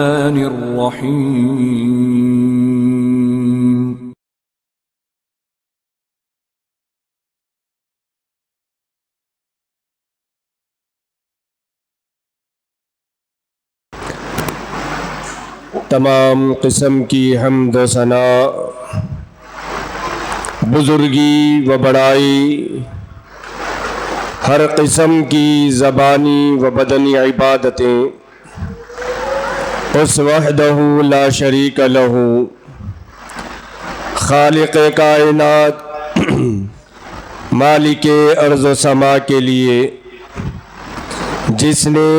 الرحيم تمام قسم کی حمد و ثنا، بزرگی و بڑائی، ہر قسم کی زبانی و بدنی عبادتیں اس وحدہ لا شریک لہ، خالق کائنات، مالک ارض و سما کے لیے، جس نے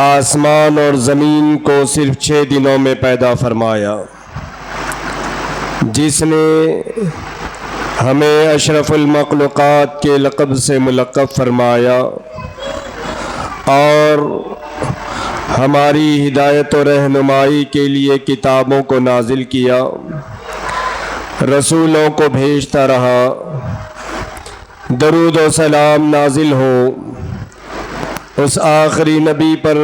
آسمان اور زمین کو صرف 6 دنوں میں پیدا فرمایا، جس نے ہمیں اشرف المخلوقات کے لقب سے ملقب فرمایا اور ہماری ہدایت و رہنمائی کے لیے کتابوں کو نازل کیا، رسولوں کو بھیجتا رہا۔ درود و سلام نازل ہو اس آخری نبی پر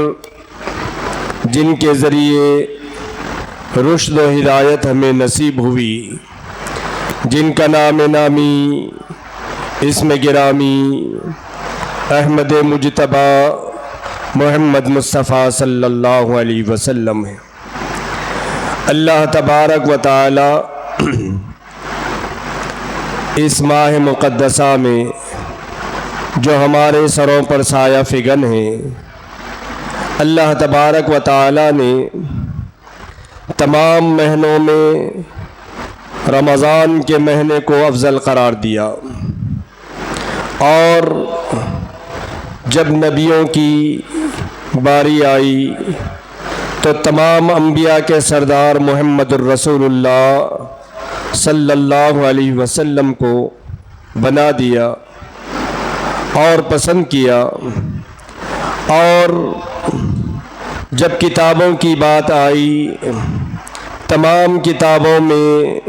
جن کے ذریعے رشد و ہدایت ہمیں نصیب ہوئی، جن کا نام نامی، اسم گرامی احمد مجتبی محمد مصطفیٰ صلی اللہ علیہ وسلم ہے۔ اللہ تبارک و تعالی اس ماہ مقدسہ میں جو ہمارے سروں پر سایہ فگن ہے، اللہ تبارک و تعالی نے تمام مہینوں میں رمضان کے مہینے کو افضل قرار دیا، اور جب نبیوں کی باری آئی تو تمام انبیاء کے سردار محمد الرسول اللہ صلی اللہ علیہ وسلم کو بنا دیا اور پسند کیا۔ اور جب کتابوں کی بات آئی، تمام کتابوں میں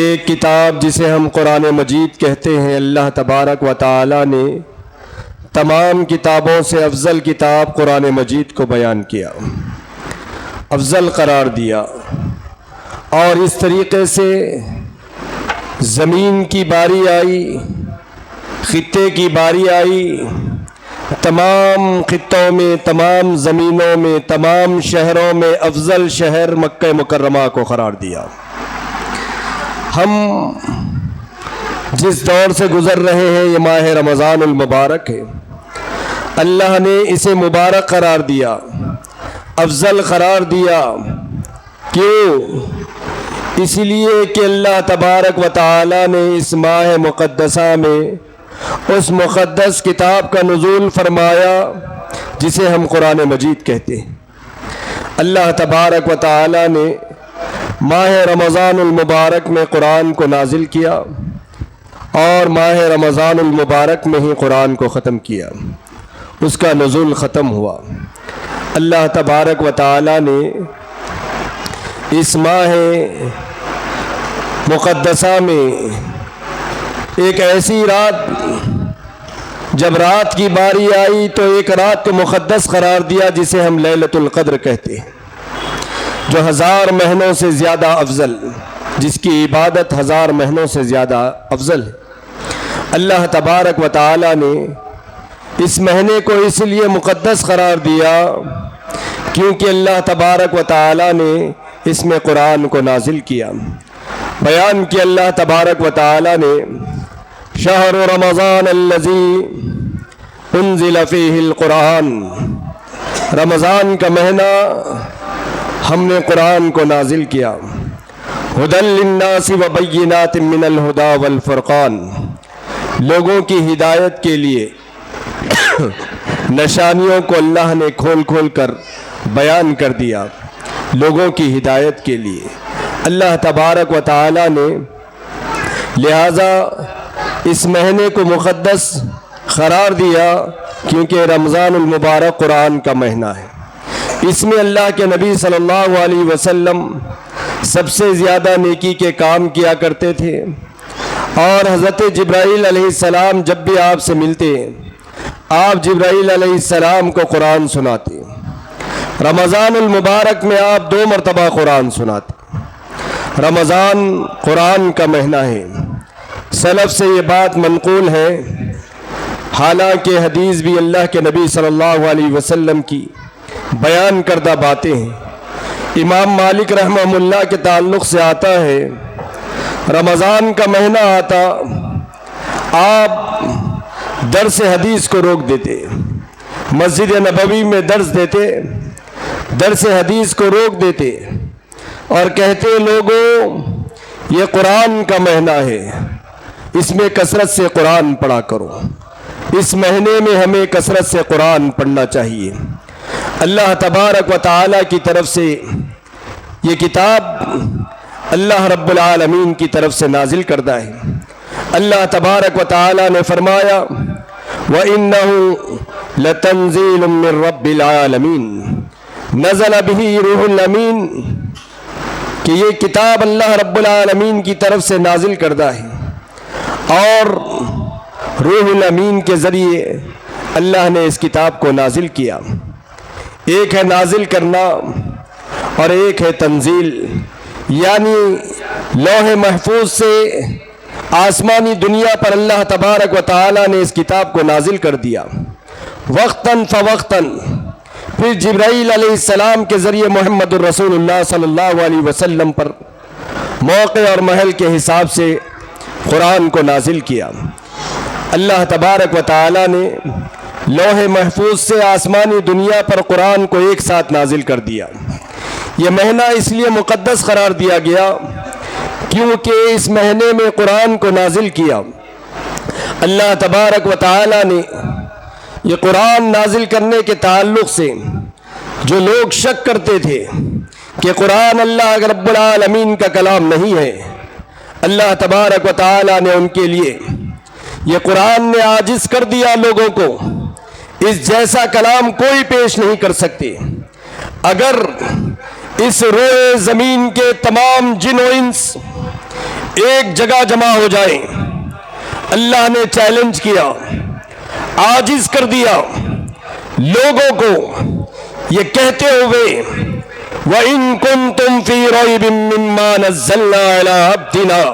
ایک کتاب جسے ہم قرآن مجید کہتے ہیں، اللہ تبارک و تعالی نے تمام کتابوں سے افضل کتاب قرآن مجید کو بیان کیا، افضل قرار دیا۔ اور اس طریقے سے زمین کی باری آئی، خطے کی باری آئی، تمام خطوں میں، تمام زمینوں میں، تمام شہروں میں افضل شہر مکہ مکرمہ کو قرار دیا۔ ہم جس دور سے گزر رہے ہیں یہ ماہ رمضان المبارک ہے، اللہ نے اسے مبارک قرار دیا، افضل قرار دیا۔ کیوں؟ اس لیے کہ اللہ تبارک و تعالی نے اس ماہ مقدسہ میں اس مقدس کتاب کا نزول فرمایا جسے ہم قرآن مجید کہتے ہیں۔ اللہ تبارک و تعالی نے ماہ رمضان المبارک میں قرآن کو نازل کیا اور ماہ رمضان المبارک میں ہی قرآن کو ختم کیا، اس کا نزول ختم ہوا۔ اللہ تبارک و تعالی نے اس ماہ مقدسہ میں ایک ایسی رات، جب رات کی باری آئی تو ایک رات کو مقدس قرار دیا جسے ہم لیلۃ القدر کہتے ہیں، جو 1000 مہینوں سے زیادہ افضل، جس کی عبادت 1000 مہینوں سے زیادہ افضل ہے۔ اللہ تبارک و تعالی نے اس مہینے کو اس لیے مقدس قرار دیا کیونکہ اللہ تبارک و تعالی نے اس میں قرآن کو نازل کیا، بیان کیا۔ اللہ تبارک و تعالی نے شہر رمضان الذی انزل فیہ القرآن، رمضان کا مہینہ ہم نے قرآن کو نازل کیا، ھدی للناس وبینات من الھدی والفرقان، لوگوں کی ہدایت کے لیے نشانیوں کو اللہ نے کھول کھول کر بیان کر دیا، لوگوں کی ہدایت کے لیے۔ اللہ تبارک و تعالی نے لہٰذا اس مہینے کو مقدس قرار دیا کیونکہ رمضان المبارک قرآن کا مہینہ ہے۔ اس میں اللہ کے نبی صلی اللہ علیہ وسلم سب سے زیادہ نیکی کے کام کیا کرتے تھے، اور حضرت جبرائیل علیہ السلام جب بھی آپ سے ملتے آپ جبرائیل علیہ السلام کو قرآن سناتے، رمضان المبارک میں آپ 2 مرتبہ قرآن سناتے. رمضان قرآن کا مہینہ ہے. سلف سے یہ بات منقول ہے، حالانکہ حدیث بھی اللہ کے نبی صلی اللہ علیہ وسلم کی بیان کردہ باتیں ہیں. امام مالک رحمہ اللہ کے تعلق سے آتا ہے، رمضان کا مہینہ آتا آپ درس حدیث کو روک دیتے، مسجد نبوی میں درس دیتے، درس حدیث کو روک دیتے اور کہتے لوگوں یہ قرآن کا مہینہ ہے، اس میں کثرت سے قرآن پڑھا کرو، اس مہینے میں ہمیں کثرت سے قرآن پڑھنا چاہیے. اللہ تبارک و تعالی کی طرف سے یہ کتاب اللہ رب العالمین کی طرف سے نازل کردہ ہے. اللہ تبارک و تعالی نے فرمایا وَإِنَّهُ لَتَنزِيلٌ مِّن رَّبِّ الْعَالَمِينَ نزل به روح الامین، کہ یہ کتاب اللہ رب العالمین کی طرف سے نازل کردہ ہے اور روح الامین کے ذریعے اللہ نے اس کتاب کو نازل کیا. ایک ہے نازل کرنا اور ایک ہے تنزیل، یعنی لوح محفوظ سے آسمانی دنیا پر اللہ تبارک و تعالی نے اس کتاب کو نازل کر دیا وقتاً فوقتاً. پھر جبرائیل علیہ السلام کے ذریعے محمد الرسول اللہ صلی اللہ علیہ وسلم پر موقع اور محل کے حساب سے قرآن کو نازل کیا. اللہ تبارک و تعالی نے لوح محفوظ سے آسمانی دنیا پر قرآن کو ایک ساتھ نازل کر دیا. یہ مہینہ اس لیے مقدس قرار دیا گیا کیونکہ اس مہینے میں قرآن کو نازل کیا. اللہ تبارک و تعالی نے یہ قرآن نازل کرنے کے تعلق سے جو لوگ شک کرتے تھے کہ قرآن اللہ رب العالمین کا کلام نہیں ہے، اللہ تبارک و تعالی نے ان کے لیے یہ قرآن نے عاجز کر دیا لوگوں کو. اس جیسا کلام کوئی پیش نہیں کر سکتے. اگر اس روئے زمین کے تمام جن و انس ایک جگہ جمع ہو جائیں، اللہ نے چیلنج کیا، عاجز کر دیا لوگوں کو یہ کہتے ہوئے وَإِن كُنتُمْ فِي رَيْبٍ مِّمَّا نَزَّلْنَا عَلَىٰ عَبْدِنَا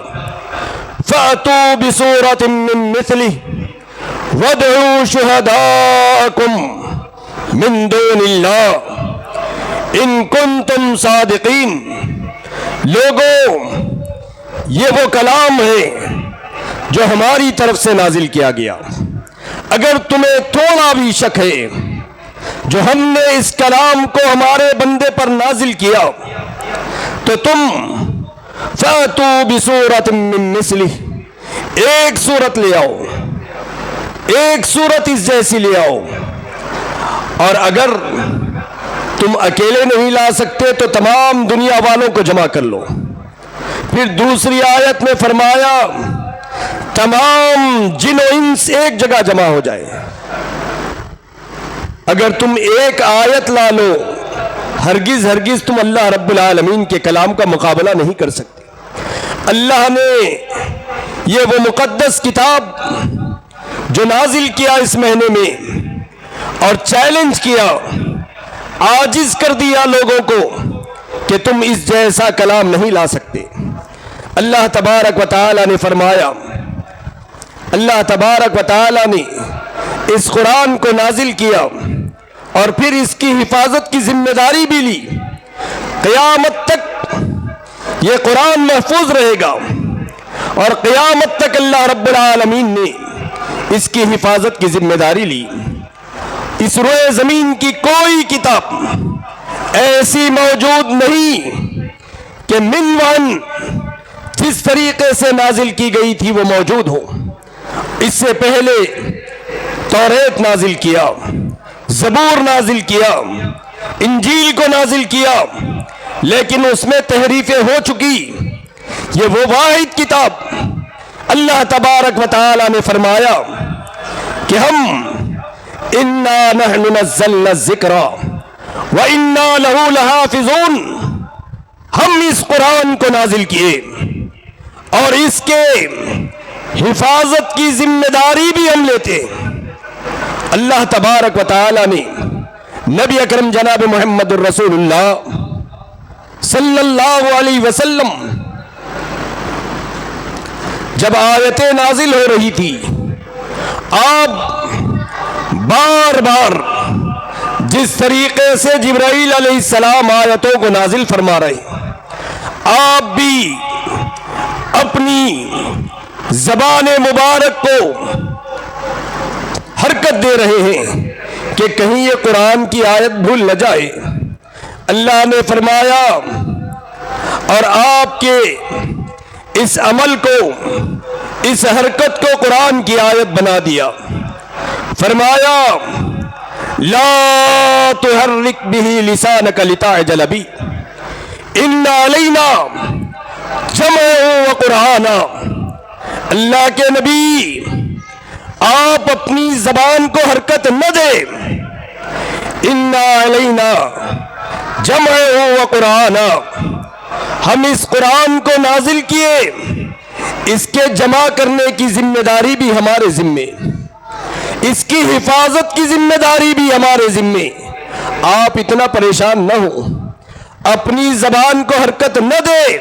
فَأْتُوا بِسُورَةٍ مِّن مِّثْلِهِ وَادْعُوا شُهَدَاءَكُم مِّن دُونِ اللَّهِ إِن كُنتُمْ صَادِقِينَ. لوگوں یہ وہ کلام ہے جو ہماری طرف سے نازل کیا گیا. اگر تمہیں تھوڑا بھی شک ہے جو ہم نے اس کلام کو ہمارے بندے پر نازل کیا تو تم فَأْتُوا بِسُورَةٍ مِّن مِّثْلِهِ ایک سورت لے آؤ، ایک سورت اس جیسی لے آؤ. اور اگر تم اکیلے نہیں لا سکتے تو تمام دنیا والوں کو جمع کر لو. پھر دوسری آیت میں فرمایا تمام جن و انس ایک جگہ جمع ہو جائے. اگر تم ایک آیت لا لو ہرگز ہرگز تم اللہ رب العالمین کے کلام کا مقابلہ نہیں کر سکتے. اللہ نے یہ وہ مقدس کتاب جو نازل کیا اس مہینے میں اور چیلنج کیا، عاجز کر دیا لوگوں کو کہ تم اس جیسا کلام نہیں لا سکتے. اللہ تبارک و تعالی نے فرمایا، اللہ تبارک و تعالی نے اس قرآن کو نازل کیا اور پھر اس کی حفاظت کی ذمہ داری بھی لی. قیامت تک یہ قرآن محفوظ رہے گا اور قیامت تک اللہ رب العالمین نے اس کی حفاظت کی ذمہ داری لی. اس روئے زمین کی کوئی کتاب ایسی موجود نہیں کہ منوان جس طریقے سے نازل کی گئی تھی وہ موجود ہو. اس سے پہلے توریت نازل کیا، زبور نازل کیا، انجیل کو نازل کیا، لیکن اس میں تحریفیں ہو چکی. یہ وہ واحد کتاب اللہ تبارک و تعالی نے فرمایا کہ ہم انا نحن نزلنا الذکر وانا له لحافظون، ہم اس قرآن کو نازل کیے اور اس کے حفاظت کی ذمہ داری بھی ہم لیتے. اللہ تبارک و تعالی نے نبی اکرم جناب محمد الرسول اللہ صلی اللہ علیہ وسلم جب آیتیں نازل ہو رہی تھی، آپ بار بار جس طریقے سے جبرائیل علیہ السلام آیتوں کو نازل فرما رہے، آپ بھی اپنی زبان مبارک کو حرکت دے رہے ہیں کہ کہیں یہ قرآن کی آیت بھول نہ جائے۔ اللہ نے فرمایا اور آپ کے اس عمل کو، اس حرکت کو قرآن کی آیت بنا دیا۔ فرمایا لا تحرک بہ لسانک لتعجل بہ ان علینا جمعہ و قرآنا۔ اللہ کے نبی، آپ اپنی زبان کو حرکت نہ دے، ان علینا جمعہ و قرآنا، ہم اس قرآن کو نازل کیے، اس کے جمع کرنے کی ذمہ داری بھی ہمارے ذمے، اس کی حفاظت کی ذمہ داری بھی ہمارے ذمے۔ آپ اتنا پریشان نہ ہو، اپنی زبان کو حرکت نہ دے،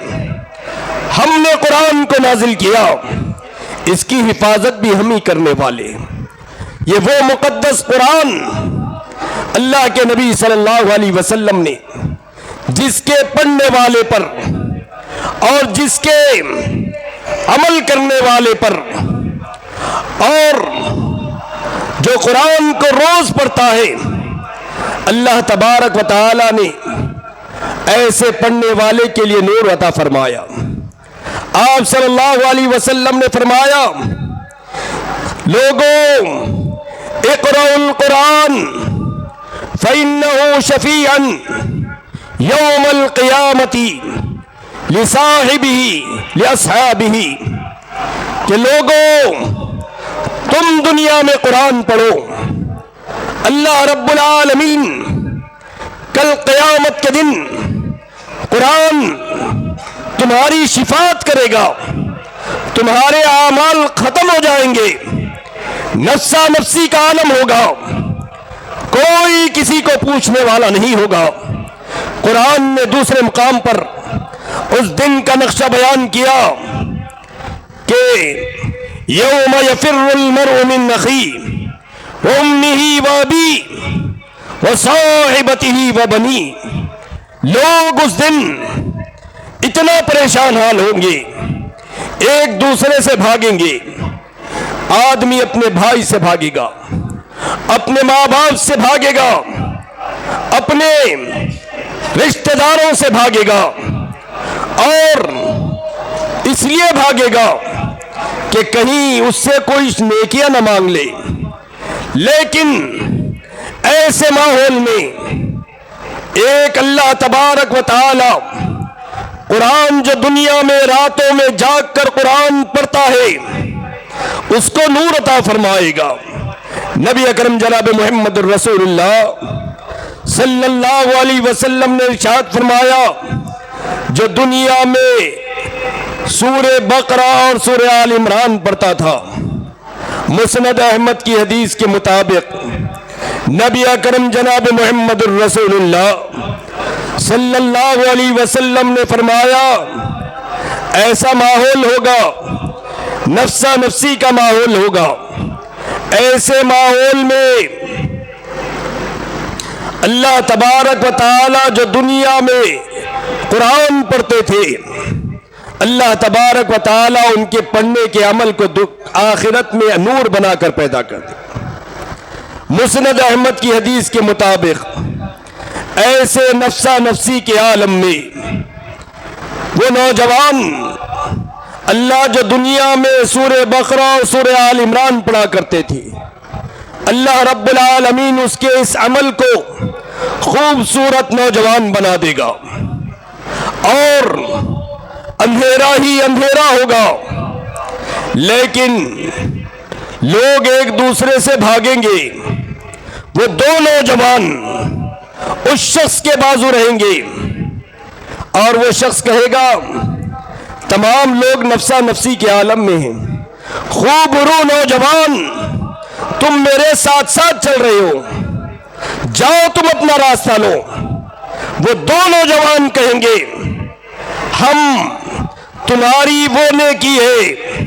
ہم نے قرآن کو نازل کیا، اس کی حفاظت بھی ہم ہی کرنے والے۔ یہ وہ مقدس قرآن اللہ کے نبی صلی اللہ علیہ وسلم نے جس کے پڑھنے والے پر اور جس کے عمل کرنے والے پر، اور جو قرآن کو روز پڑھتا ہے، اللہ تبارک و تعالی نے ایسے پڑھنے والے کے لیے نور عطا فرمایا۔ آپ صلی اللہ علیہ وسلم نے فرمایا، لوگوں اقرؤوا القرآن فإنه شفیعا یوم القیامت لصاحبہ لأصحابہ، کہ لوگوں تم دنیا میں قرآن پڑھو، اللہ رب العالمین کل قیامت کے دن قرآن تمہاری شفاعت کرے گا، تمہارے اعمال ختم ہو جائیں گے، نفسا نفسی کا عالم ہوگا، کوئی کسی کو پوچھنے والا نہیں ہوگا۔ قرآن نے دوسرے مقام پر اس دن کا نقشہ بیان کیا کہ یوم یفر المرء من اخیہ وامہ وابیہ وصاحبتہ وبنیہ، لوگ اس دن اتنا پریشان حال ہوں گے، ایک دوسرے سے بھاگیں گے۔ آدمی اپنے بھائی سے بھاگے گا، اپنے ماں باپ سے بھاگے گا، اپنے رشتہ داروں سے بھاگے گا، اور اس لیے بھاگے گا کہ کہیں اس سے کوئی نیکیاں نہ مانگ لے۔ لیکن ایسے ماحول میں ایک اللہ تبارک و تعالی قرآن جو دنیا میں راتوں میں جاگ کر قرآن پڑھتا ہے، اس کو نور عطا فرمائے گا۔ نبی اکرم جناب محمد الرسول اللہ صلی اللہ علیہ وسلم نے ارشاد فرمایا، جو دنیا میں سورہ بقرہ اور سورہ آل عمران پڑھتا تھا، مسند احمد کی حدیث کے مطابق نبی اکرم جناب محمد الرسول اللہ صلی اللہ علیہ وسلم نے فرمایا، ایسا ماحول ہوگا، نفسا نفسی کا ماحول ہوگا، ایسے ماحول میں اللہ تبارک و تعالی جو دنیا میں قرآن پڑھتے تھے، اللہ تبارک و تعالی ان کے پڑھنے کے عمل کو آخرت میں نور بنا کر پیدا کر دے۔ مسند احمد کی حدیث کے مطابق ایسے نفسا نفسی کے عالم میں وہ نوجوان اللہ جو دنیا میں سورہ بقرہ اور سورہ آل عمران پڑھا کرتے تھے، اللہ رب العالمین اس کے اس عمل کو خوبصورت نوجوان بنا دے گا، اور اندھیرا ہی اندھیرا ہوگا، لیکن لوگ ایک دوسرے سے بھاگیں گے۔ وہ دو نوجوان اس شخص کے بازو رہیں گے، اور وہ شخص کہے گا، تمام لوگ نفسا نفسی کے عالم میں ہیں، خوب رو نوجوان، تم میرے ساتھ ساتھ چل رہے ہو، جاؤ تم اپنا راستہ لو. وہ دو نوجوان کہیں گے ہم تمہاری وہ نیکی ہے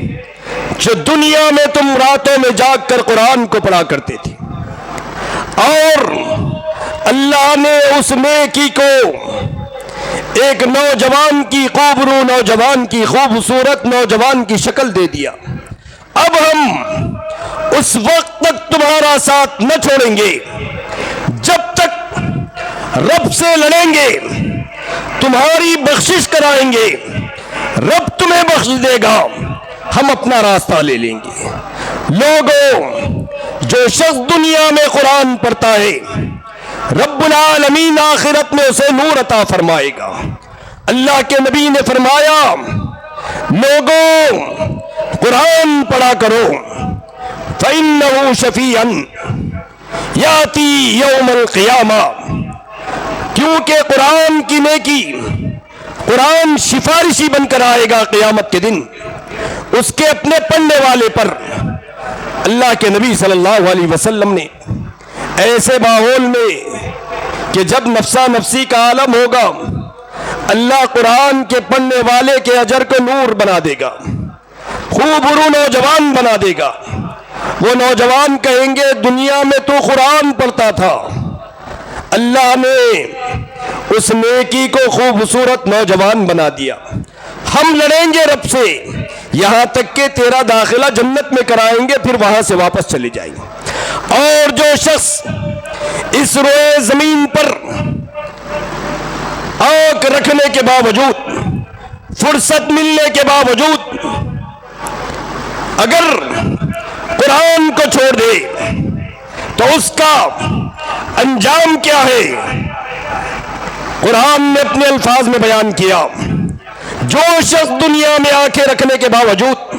جو دنیا میں تم راتوں میں جاگ کر قرآن کو پڑھا کرتے تھے اور اللہ نے اس نیکی کو ایک نوجوان کی خوبرو نوجوان کی خوبصورت نوجوان کی شکل دے دیا. اب ہم اس وقت تک تمہارا ساتھ نہ چھوڑیں گے جب تک رب سے لڑیں گے, تمہاری بخشش کرائیں گے, رب تمہیں بخش دے گا, ہم اپنا راستہ لے لیں گے. لوگوں, جو شخص دنیا میں قرآن پڑھتا ہے رب العالمین آخرت میں اسے نور عطا فرمائے گا. اللہ کے نبی نے فرمایا لوگوں قرآن پڑھا کرو فَإِنَّهُ شَفِيعًا یاتی یوم القیامہ, کیونکہ قرآن کی نیکی, قرآن سفارشی بن کر آئے گا قیامت کے دن اس کے اپنے پڑھنے والے پر. اللہ کے نبی صلی اللہ علیہ وسلم نے ایسے ماحول میں کہ جب نفسا نفسی کا عالم ہوگا, اللہ قرآن کے پڑھنے والے کے اجر کو نور بنا دے گا, خوبرو نوجوان بنا دے گا. وہ نوجوان کہیں گے دنیا میں تو قرآن پڑھتا تھا, اللہ نے اس نیکی کو خوبصورت نوجوان بنا دیا. ہم لڑیں گے رب سے یہاں تک کہ تیرا داخلہ جنت میں کرائیں گے, پھر وہاں سے واپس چلے جائیں گے. اور جو شخص اس روئے زمین پر آنکھ رکھنے کے باوجود, فرصت ملنے کے باوجود اگر قرآن کو چھوڑ دے تو اس کا انجام کیا ہے؟ قرآن نے اپنے الفاظ میں بیان کیا, جو شخص دنیا میں آنکھیں رکھنے کے باوجود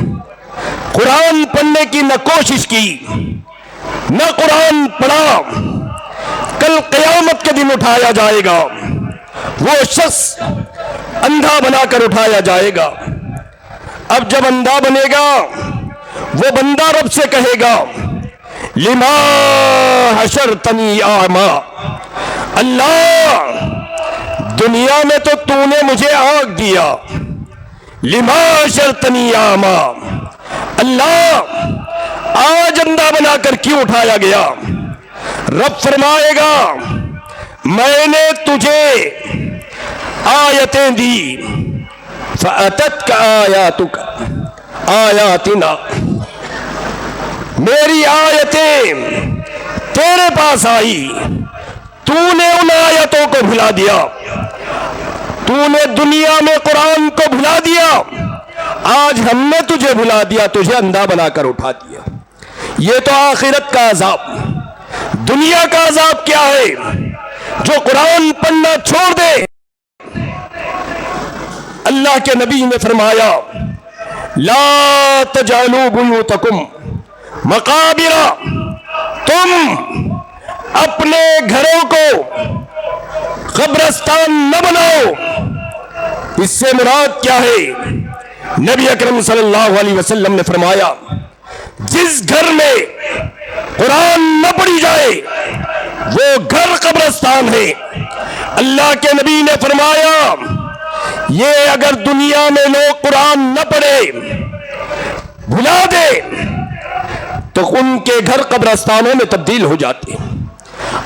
قرآن پڑھنے کی نہ کوشش کی نہ قرآن پڑھا, کل قیامت کے دن اٹھایا جائے گا, وہ شخص اندھا بنا کر اٹھایا جائے گا. اب جب اندھا بنے گا وہ بندہ رب سے کہے گا لما حشرتنی اعمی, اللہ دنیا میں تو تو نے مجھے آنکھ دیا, لما حشرتنی اعمی, اللہ آج اندھا بنا کر کیوں اٹھایا گیا؟ رب فرمائے گا میں نے تجھے آیتیں دی, فَأَتَتْكَ آیَاتُكَ آیاتنا, میری آیتیں تیرے پاس آئی, تو نے ان آیتوں کو بھلا دیا, تو نے دنیا میں قرآن کو بھلا دیا, آج ہم نے تجھے بھلا دیا, تجھے اندھا بنا کر اٹھا دیا. یہ تو آخرت کا عذاب. دنیا کا عذاب کیا ہے؟ جو قرآن پڑھنا چھوڑ دے. اللہ کے نبی نے فرمایا لا تجعلوا بیوتکم مقابر, تم اپنے گھروں کو قبرستان نہ بناؤ. اس سے مراد کیا ہے؟ نبی اکرم صلی اللہ علیہ وسلم نے فرمایا جس گھر میں قرآن نہ پڑھی جائے وہ گھر قبرستان ہے. اللہ کے نبی نے فرمایا یہ اگر دنیا میں لوگ قرآن نہ پڑھے بھلا دے تو ان کے گھر قبرستانوں میں تبدیل ہو جاتے ہیں.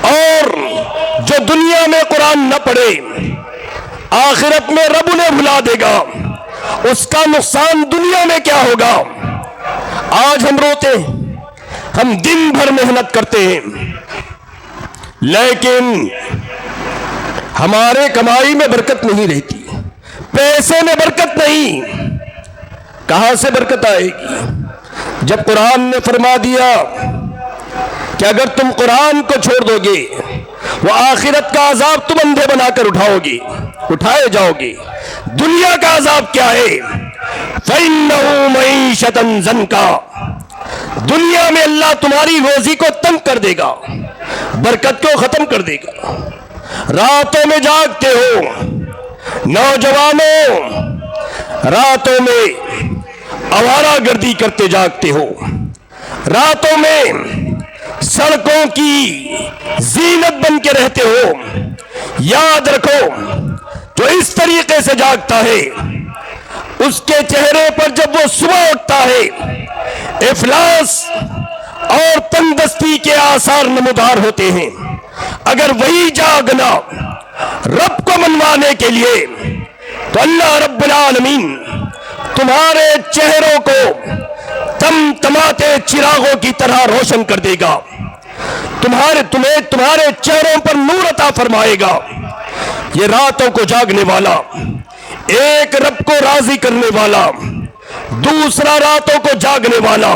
اور جو دنیا میں قرآن نہ پڑھے آخرت میں رب انہیں بھلا دے گا, اس کا نقصان دنیا میں کیا ہوگا؟ آج ہم روتے ہیں, ہم دن بھر محنت کرتے ہیں لیکن ہمارے کمائی میں برکت نہیں رہتی, پیسے میں برکت نہیں. کہاں سے برکت آئے گی؟ جب قرآن نے فرما دیا کہ اگر تم قرآن کو چھوڑ دو گے وہ آخرت کا عذاب تم اندھے بنا کر اٹھائے جاؤ گے. دنیا کا عذاب کیا ہے؟ فَإِنَّهُ مَعِيشَةً ضَنْكًا, دنیا میں اللہ تمہاری روزی کو تنگ کر دے گا, برکت کو ختم کر دے گا. راتوں میں جاگتے ہو نوجوانوں, راتوں میں آوارہ گردی کرتے جاگتے ہو, راتوں میں سڑکوں کی زینت بن کے رہتے ہو، یاد رکھو جو اس طریقے سے جاگتا ہے اس کے چہرے پر جب وہ صبح اٹھتا ہے افلاس اور تندرستی کے آثار نمودار ہوتے ہیں۔ اگر وہی جاگنا رب کو منوانے کے لیے تو اللہ رب العالمین تمہارے چہروں کو تماتے چراغوں کی طرح روشن کر دے گا، تمہارے چہروں پر نور عطا فرمائے گا۔ یہ راتوں کو جاگنے والا، ایک رب کو راضی کرنے والا، دوسرا راتوں کو جاگنے والا،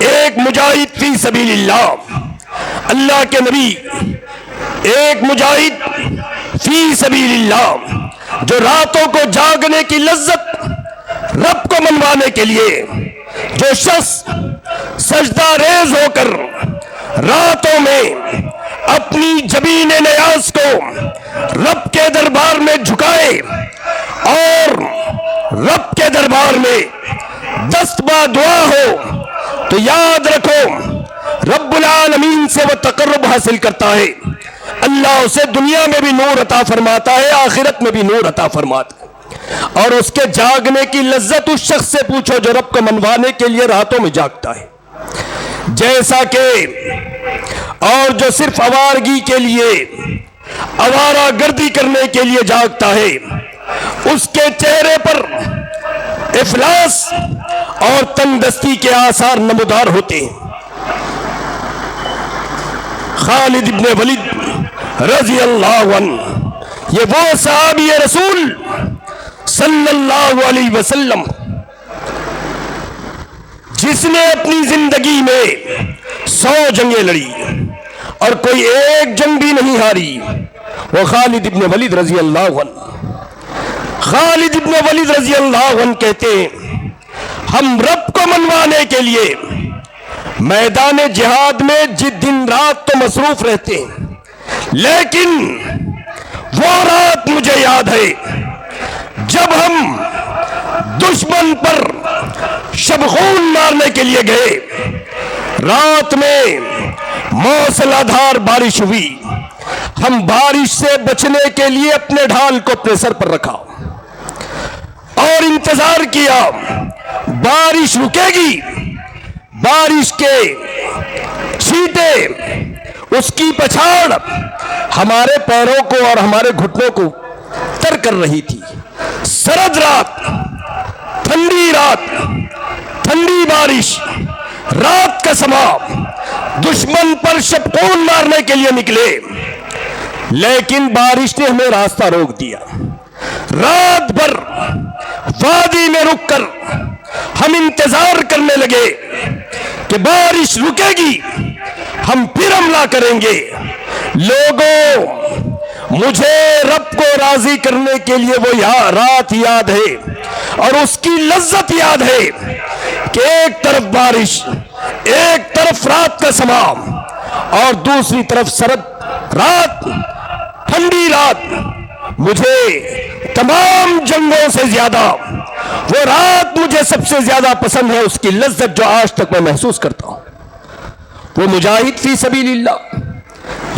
ایک مجاہد فی سبیل اللہ، اللہ کے نبی ایک مجاہد فی سبیل اللہ جو راتوں کو جاگنے کی لذت رب کو منوانے کے لیے، جو شخص سجدہ ریز ہو کر راتوں میں اپنی جبین نیاز کو رب کے دربار میں جھکائے اور رب کے دربار میں دست با دعا ہو، تو یاد رکھو رب العالمین سے وہ تقرب حاصل کرتا ہے، اللہ اسے دنیا میں بھی نور عطا فرماتا ہے، آخرت میں بھی نور عطا فرماتا ہے۔ اور اس کے جاگنے کی لذت اس شخص سے پوچھو جو رب کو منوانے کے لیے راتوں میں جاگتا ہے، جیسا کہ اور جو صرف آوارگی کے لیے، آوارہ گردی کرنے کے لیے جاگتا ہے، اس کے چہرے پر افلاس اور تندرستی کے آثار نمودار ہوتے ہیں۔ خالد ابن ولید رضی اللہ عنہ، یہ وہ صحابی رسول صلی اللہ علیہ وسلم جس نے اپنی زندگی میں 100 جنگیں لڑی اور کوئی ایک جنگ بھی نہیں ہاری، وہ خالد ابن ولید رضی اللہ عنہ۔ خالد ابن ولید رضی اللہ عنہ کہتے ہیں ہم رب کو منوانے کے لیے میدان جہاد میں دن رات تو مصروف رہتے ہیں، لیکن وہ رات مجھے یاد ہے جب ہم دشمن پر شبخون مارنے کے لیے گئے، رات میں موسلا دھار بارش ہوئی، ہم بارش سے بچنے کے لیے اپنے ڈھال کو اپنے سر پر رکھا اور انتظار کیا بارش رکے گی، بارش کے چھینٹے، اس کی پچھاڑ ہمارے پیروں کو اور ہمارے گھٹنوں کو تر کر رہی تھی۔ سرد رات، ٹھنڈی رات، ٹھنڈی بارش، رات کا سما، دشمن پر شبخون مارنے کے لیے نکلے، لیکن بارش نے ہمیں راستہ روک دیا۔ رات بھر وادی میں رک کر ہم انتظار کرنے لگے کہ بارش رکے گی، ہم پھر حملہ کریں گے۔ لوگوں، مجھے رب کو راضی کرنے کے لیے وہ رات یاد ہے اور اس کی لذت یاد ہے کہ ایک طرف بارش، ایک طرف رات کا سما اور دوسری طرف سرد رات، ٹھنڈی رات۔ مجھے تمام جنگوں سے زیادہ وہ رات مجھے سب سے زیادہ پسند ہے، اس کی لذت جو آج تک میں محسوس کرتا ہوں۔ وہ مجاہد فی سبیل اللہ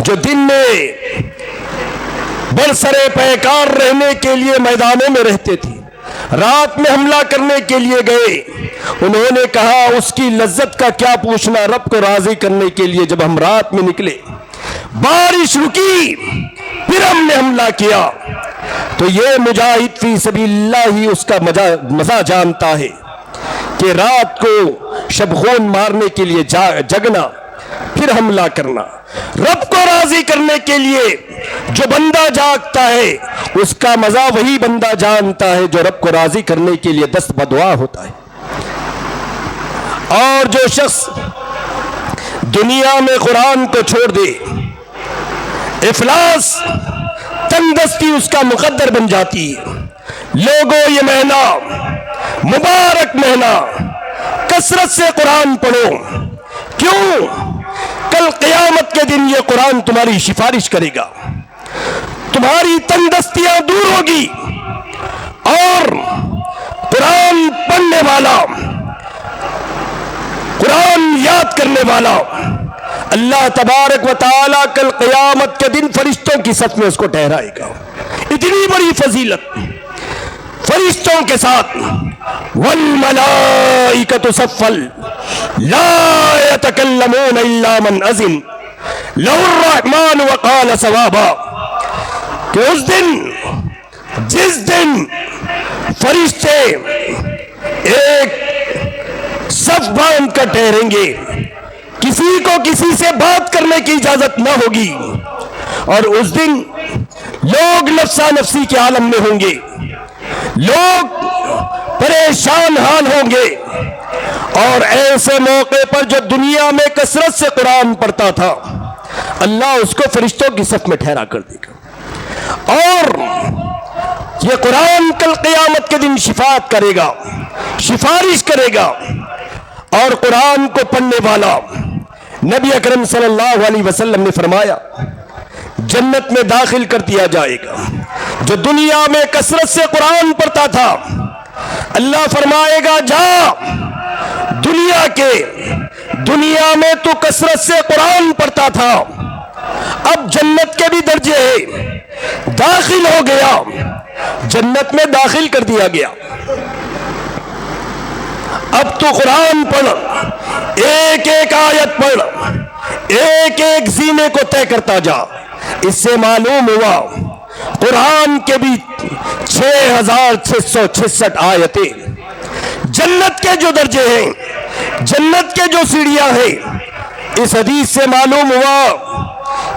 جو دن میں برسرے پیکار رہنے کے لیے میدانوں میں رہتے تھے، رات میں حملہ کرنے کے لیے گئے، انہوں نے کہا اس کی لذت کا کیا پوچھنا، رب کو راضی کرنے کے لیے جب ہم رات میں نکلے، بارش رکی، پھر ہم نے حملہ کیا۔ تو یہ مجاہد فی سبیل اللہ ہی اس کا مزہ جانتا ہے کہ رات کو شبخون مارنے کے لیے جگنا، پھر حملہ کرنا۔ رب کو راضی کرنے کے لیے جو بندہ جاگتا ہے اس کا مزہ وہی بندہ جانتا ہے جو رب کو راضی کرنے کے لیے دست بدعا ہوتا ہے۔ اور جو شخص دنیا میں قرآن کو چھوڑ دے، افلاس، تندرستی اس کا مقدر بن جاتی ہے۔ لوگوں، یہ مہینہ، مبارک مہینہ، کثرت سے قرآن پڑھو۔ کیوں؟ کل قیامت کے دن یہ قرآن تمہاری سفارش کرے گا، تمہاری تندرستیاں دور ہوگی، اور قرآن پڑھنے والا، قرآن یاد کرنے والا اللہ تبارک و تعالی کل قیامت کے دن فرشتوں کی صف میں اس کو ٹھہرائے گا. اتنی بڑی فضیلت فرشتوں کے ساتھ. والملائکۃ صفا لا یتکلمون الا من اذن لہ الرحمن وقال صوابا. کہ اس دن، جس دن فرشتے ایک صف باندھ کر ٹھہریں گے، کسی کو کسی سے بات کرنے کی اجازت نہ ہوگی، اور اس دن لوگ نفسا نفسی کے عالم میں ہوں گے، لوگ پریشان حال ہوں گے. اور ایسے موقع پر جو دنیا میں کثرت سے قرآن پڑھتا تھا، اللہ اس کو فرشتوں کی صف میں ٹھہرا کر دے گا. اور یہ قرآن کل قیامت کے دن شفاعت کرے گا، سفارش کرے گا. اور قرآن کو پڑھنے والا نبی اکرم صلی اللہ علیہ وسلم نے فرمایا جنت میں داخل کر دیا جائے گا. جو دنیا میں کثرت سے قرآن پڑھتا تھا، اللہ فرمائے گا جا، دنیا میں تو کثرت سے قرآن پڑھتا تھا، اب جنت کے بھی درجے ہیں، داخل ہو گیا، جنت میں داخل کر دیا گیا. اب تو قرآن پڑھ، ایک ایک آیت پڑھ، ایک ایک زینے کو طے کرتا جا. اس سے معلوم ہوا قرآن کے بھی 6666 آیتیں. جنت کے جو درجے ہیں، جنت کے جو سیڑھیاں ہیں، اس حدیث سے معلوم ہوا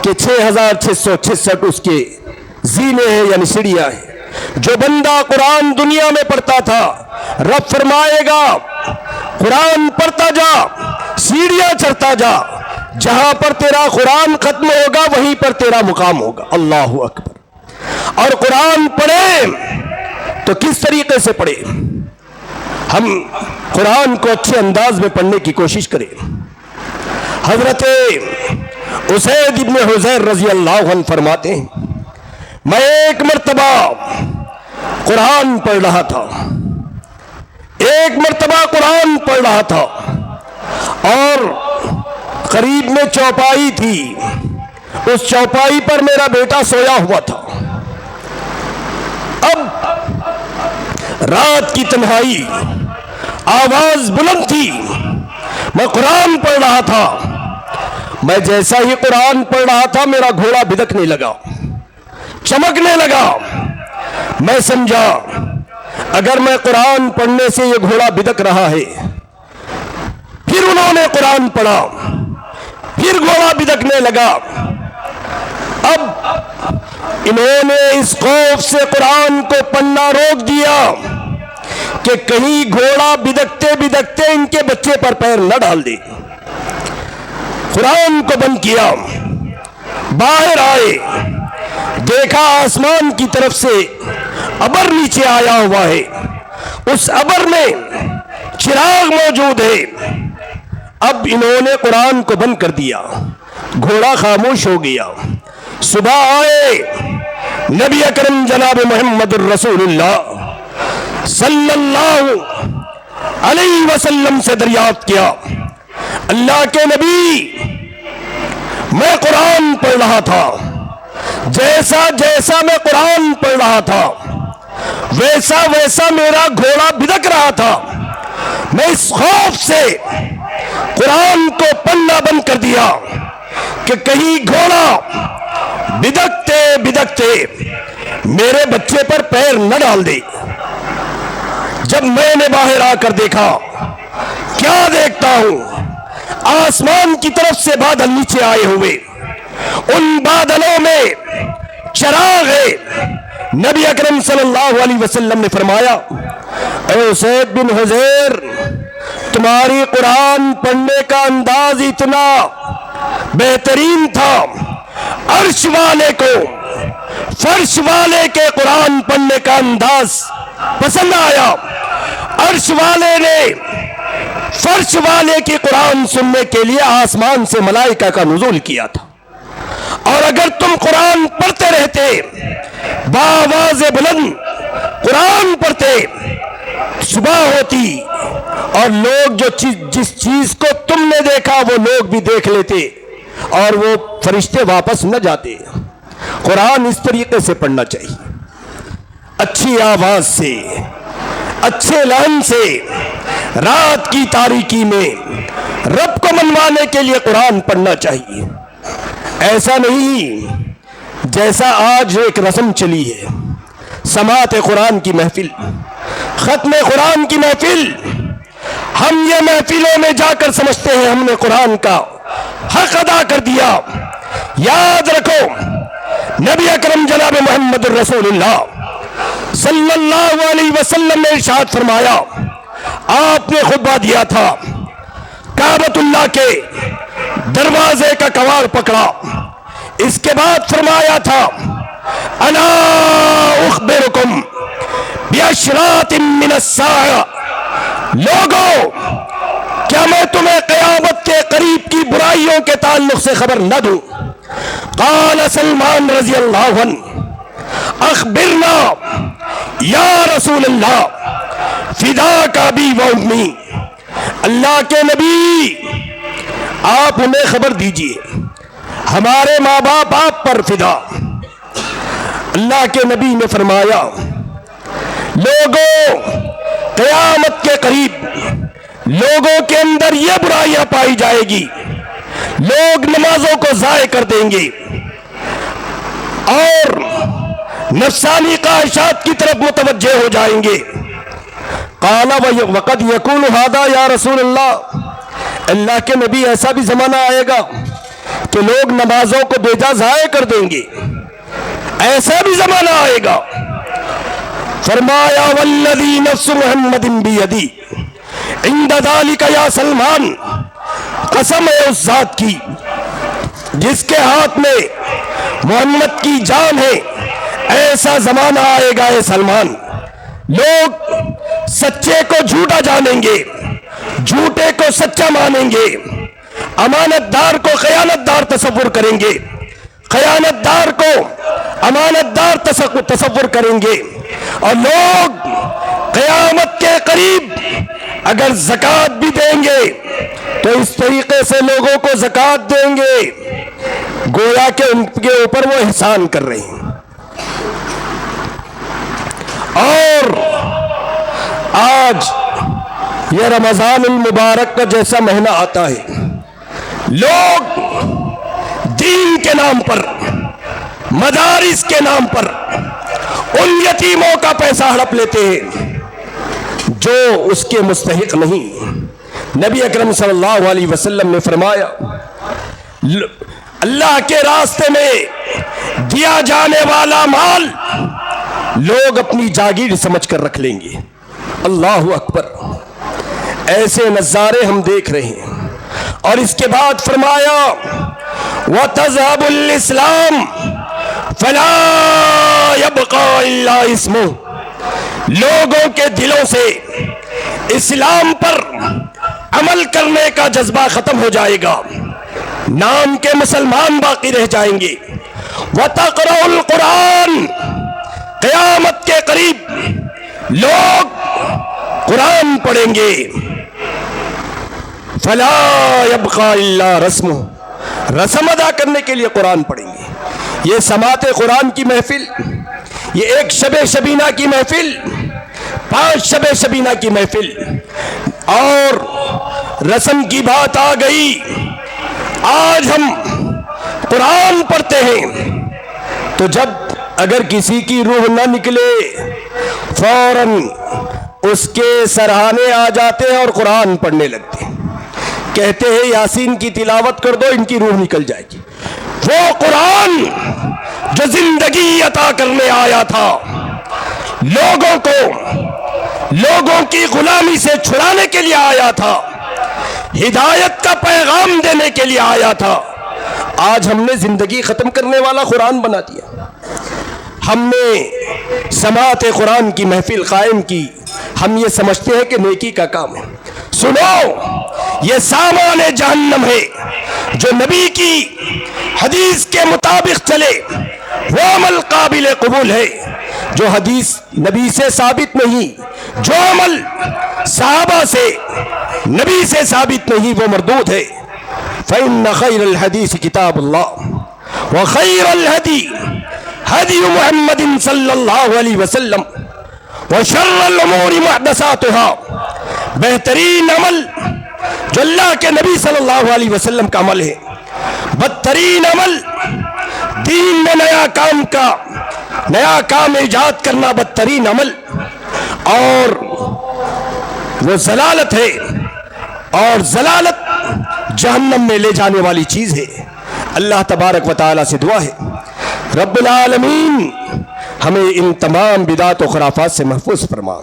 کہ 6666 اس کے زینے ہیں، یعنی سیڑھیاں ہیں. جو بندہ قرآن دنیا میں پڑھتا تھا، رب فرمائے گا قرآن پڑھتا جا، سیڑھیاں چڑھتا جا، جہاں پر تیرا قرآن ختم ہوگا وہیں پر تیرا مقام ہوگا. اللہ اکبر. اور قرآن پڑھے تو کس طریقے سے پڑھے؟ ہم قرآن کو اچھے انداز میں پڑھنے کی کوشش کریں. حضرت اسید ابن حضیر رضی اللہ عنہ فرماتے ہیں میں ایک مرتبہ قرآن پڑھ رہا تھا، ایک مرتبہ قرآن پڑھ رہا تھا، اور قریب میں چوپائی تھی، اس چوپائی پر میرا بیٹا سویا ہوا تھا. اب رات کی تنہائی، آواز بلند تھی، میں قرآن پڑھ رہا تھا. میں جیسا ہی قرآن پڑھ رہا تھا میرا گھوڑا بدکنے لگا، چمکنے لگا. میں سمجھا اگر میں قرآن پڑھنے سے یہ گھوڑا بدک رہا ہے. پھر انہوں نے قرآن پڑھا، پھر گھوڑا بدکنے لگا. اب انہوں نے اس خوف سے قرآن کو پڑھنا روک دیا کہ کہیں گھوڑا بدکتے بدکتے ان کے بچے پر پیر نہ ڈال دے. قرآن کو بند کیا، باہر آئے، دیکھا آسمان کی طرف سے ابر نیچے آیا ہوا ہے، اس ابر میں چراغ موجود ہے. اب انہوں نے قرآن کو بند کر دیا، گھوڑا خاموش ہو گیا. صبح آئے، نبی اکرم جناب محمد الرسول اللہ صلی اللہ علیہ وسلم سے دریافت کیا اللہ کے نبی میں قرآن پڑھ رہا تھا، جیسا جیسا میں قرآن پڑھ رہا تھا ویسا ویسا میرا گھوڑا بدک رہا تھا. میں اس خوف سے قرآن کو پڑھنا بند کر دیا کہ کہیں گھوڑا بدکتے بدکتے میرے بچے پر پیر نہ ڈال دے. جب میں نے باہر آ کر دیکھا، کیا دیکھتا ہوں؟ آسمان کی طرف سے بادل نیچے آئے ہوئے، ان بادلوں میں چراغ ہے. نبی اکرم صلی اللہ علیہ وسلم نے فرمایا اے اسید بن حضیر، تمہاری قرآن پڑھنے کا انداز اتنا بہترین تھا، عرش والے کو فرش والے کے قرآن پڑھنے کا انداز پسند آیا. عرش والے نے فرش والے کی قرآن سننے کے لیے آسمان سے ملائکہ کا نزول کیا تھا. اور اگر تم قرآن پڑھتے رہتے، بآواز بلند قرآن پڑھتے، صبح ہوتی اور لوگ جس چیز کو تم نے دیکھا وہ لوگ بھی دیکھ لیتے، اور وہ فرشتے واپس نہ جاتے. قرآن اس طریقے سے پڑھنا چاہیے، اچھی آواز سے، اچھے لحن سے، رات کی تاریکی میں رب کو منوانے کے لیے قرآن پڑھنا چاہیے. ایسا نہیں جیسا آج ایک رسم چلی ہے، سماعت قرآن کی محفل، ختم قرآن کی محفل. ہم یہ محفلوں میں جا کر سمجھتے ہیں ہم نے قرآن کا حق ادا کر دیا. یاد رکھو نبی اکرم جناب محمد الرسول اللہ صلی اللہ علیہ وسلم نے ارشاد فرمایا، آپ نے خطبہ دیا تھا، کعبۃ اللہ کے دروازے کا کواڑ پکڑا، اس کے بعد فرمایا تھا انا اخبرکم باشراط من الساعہ، لوگوں کیا میں تمہیں قیامت کے قریب کی برائیوں کے تعلق سے خبر نہ دوں؟ قال سلمان رضی اللہ عنہ اخبرنا یا رسول اللہ فداک ابی و امی. اللہ کے نبی آپ ہمیں خبر دیجئے، ہمارے ماں باپ آپ پر فدا. اللہ کے نبی نے فرمایا، لوگوں قیامت کے قریب لوگوں کے اندر یہ برائیاں پائی جائے گی، لوگ نمازوں کو ضائع کر دیں گے اور نفسانی خواہشات کی طرف متوجہ ہو جائیں گے. قال وقد یکون ھذا یا رسول اللہ، اللہ کے نبی ایسا بھی زمانہ آئے گا کہ لوگ نمازوں کو بیجا ضائع کر دیں گے، ایسا بھی زمانہ آئے گا. فرمایا والذی نفس محمد بیدی عند ذالک یا سلمان، قسم ہے اس ذات کی جس کے ہاتھ میں محمد کی جان ہے، ایسا زمانہ آئے گا اے سلمان، لوگ سچے کو جھوٹا جانیں گے، جھوٹے کو سچا مانیں گے، امانت دار کو خیانت دار تصور کریں گے، خیانت دار کو امانت دار تصور کریں گے، اور لوگ قیامت کے قریب اگر زکوٰۃ بھی دیں گے تو اس طریقے سے لوگوں کو زکوٰۃ دیں گے گویا کہ ان کے اوپر وہ احسان کر رہے ہیں. اور آج یہ رمضان المبارک کا جیسا مہینہ آتا ہے، لوگ دین کے نام پر، مدارس کے نام پر ان یتیموں کا پیسہ ہڑپ لیتے ہیں جو اس کے مستحق نہیں. نبی اکرم صلی اللہ علیہ وسلم نے فرمایا، اللہ کے راستے میں دیا جانے والا مال لوگ اپنی جاگیر سمجھ کر رکھ لیں گے. اللہ اکبر، ایسے نظارے ہم دیکھ رہے ہیں. اور اس کے بعد فرمایا وَتَذْهَبُ الْإِسْلَامُ فَلَا يَبْقَى إِلَّا اسْمُهُ، لوگوں کے دلوں سے اسلام پر عمل کرنے کا جذبہ ختم ہو جائے گا، نام کے مسلمان باقی رہ جائیں گے. وَتَقْرَأُ الْقُرْآنَ، قیامت کے قریب لوگ قرآن پڑھیں گے. فَلَا يَبْقَى إِلَّا رَسْمُهُ، رسم ادا کرنے کے لیے قرآن پڑھیں گے. یہ سماعت قرآن کی محفل، یہ ایک شب شبینہ کی محفل، 5 شب شبینہ کی محفل، اور رسم کی بات آ گئی. آج ہم قرآن پڑھتے ہیں تو جب اگر کسی کی روح نہ نکلے فوراً اس کے سرہانے آ جاتے ہیں اور قرآن پڑھنے لگتے ہیں، کہتے ہیں یاسین کی تلاوت کر دو ان کی روح نکل جائے گی. وہ قرآن جو زندگی عطا کرنے آیا تھا، لوگوں کو لوگوں کی غلامی سے چھڑانے کے لیے آیا تھا، ہدایت کا پیغام دینے کے لیے آیا تھا، آج ہم نے زندگی ختم کرنے والا قرآن بنا دیا. ہم نے سماعت قرآن کی محفل قائم کی، ہم یہ سمجھتے ہیں کہ نیکی کا کام ہے. سنو، یہ سامان جہنم ہے. جو نبی کی حدیث کے مطابق چلے وہ عمل قابل قبول ہے، جو حدیث نبی سے ثابت نہیں، جو عمل صحابہ سے نبی سے ثابت نہیں، وہ مردود ہے. فإن خير الحديث كتاب الله وخير الهدي هدي محمد صلی اللہ علیہ وسلم وشر الامور محدثاتها، بہترین عمل جو اللہ کے نبی صلی اللہ علیہ وسلم کا عمل ہے، بدترین عمل دین میں نیا کام ایجاد کرنا بدترین عمل، اور وہ ضلالت ہے، اور ضلالت جہنم میں لے جانے والی چیز ہے۔ اللہ تبارک و تعالیٰ سے دعا ہے رب العالمین ہمیں ان تمام بدعات و خرافات سے محفوظ فرما،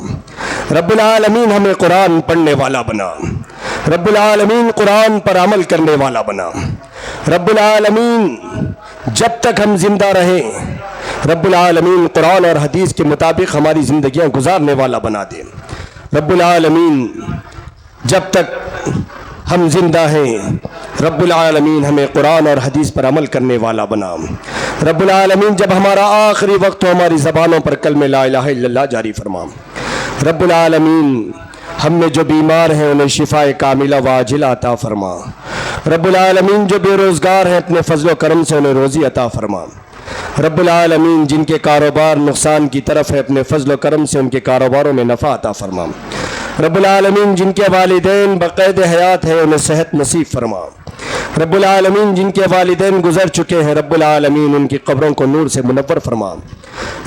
رب العالمین ہمیں قرآن پڑھنے والا بنا، رب العالمین قرآن پر عمل کرنے والا بنا، رب العالمین جب تک ہم زندہ رہیں رب العالمین قرآن اور حدیث کے مطابق ہماری زندگیاں گزارنے والا بنا دے، رب العالمین جب تک ہم زندہ ہیں رب العالمین ہمیں قرآن اور حدیث پر عمل کرنے والا بنا، رب العالمین جب ہمارا آخری وقت ہو ہماری زبانوں پر کلمہ لا الہ الا اللہ جاری فرما، رب العالمین ہم میں جو بیمار ہیں انہیں شفاء کاملہ و عاجلہ عطا فرما، رب العالمین جو بے روزگار ہیں اپنے فضل و کرم سے انہیں روزی عطا فرما، رب العالمین جن کے کاروبار نقصان کی طرف ہے اپنے فضل و کرم سے ان کے کاروباروں میں نفع عطا فرما، رب العالمین جن کے والدین بقید حیات ہیں انہیں صحت نصیب فرما، رب العالمین جن کے والدین گزر چکے ہیں رب العالمین ان کی قبروں کو نور سے منور فرما،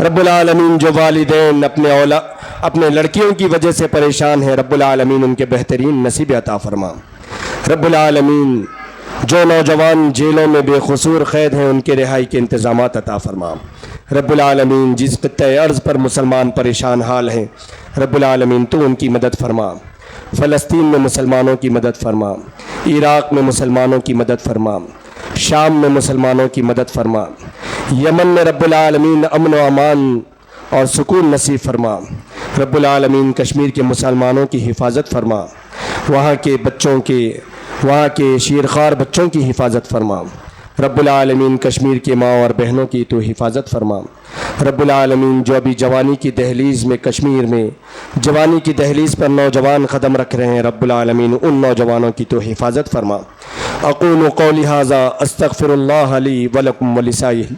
رب العالمین جو والدین اپنے لڑکیوں کی وجہ سے پریشان ہیں رب العالمین ان کے بہترین نصیب عطا فرما، رب العالمین جو نوجوان جیلوں میں بے قصور قید ہیں ان کے رہائی کے انتظامات عطا فرما، رب العالمین جس خطۂ ارض پر مسلمان پریشان حال ہیں رب العالمین تو ان کی مدد فرما، فلسطین میں مسلمانوں کی مدد فرما، عراق میں مسلمانوں کی مدد فرما، شام میں مسلمانوں کی مدد فرما، یمن میں رب العالمین امن و امان اور سکون نصیب فرما، رب العالمین کشمیر کے مسلمانوں کی حفاظت فرما، وہاں کے شیرخوار بچوں کی حفاظت فرما، رب العالمین کشمیر کے ماں اور بہنوں کی تو حفاظت فرما، رب العالمین جو ابھی جوانی کی دہلیز میں کشمیر میں جوانی کی دہلیز پر نوجوان قدم رکھ رہے ہیں رب العالمین ان نوجوانوں کی تو حفاظت فرما۔ اقول قولی ھذا استغفر اللہ لی ولکم ولسائر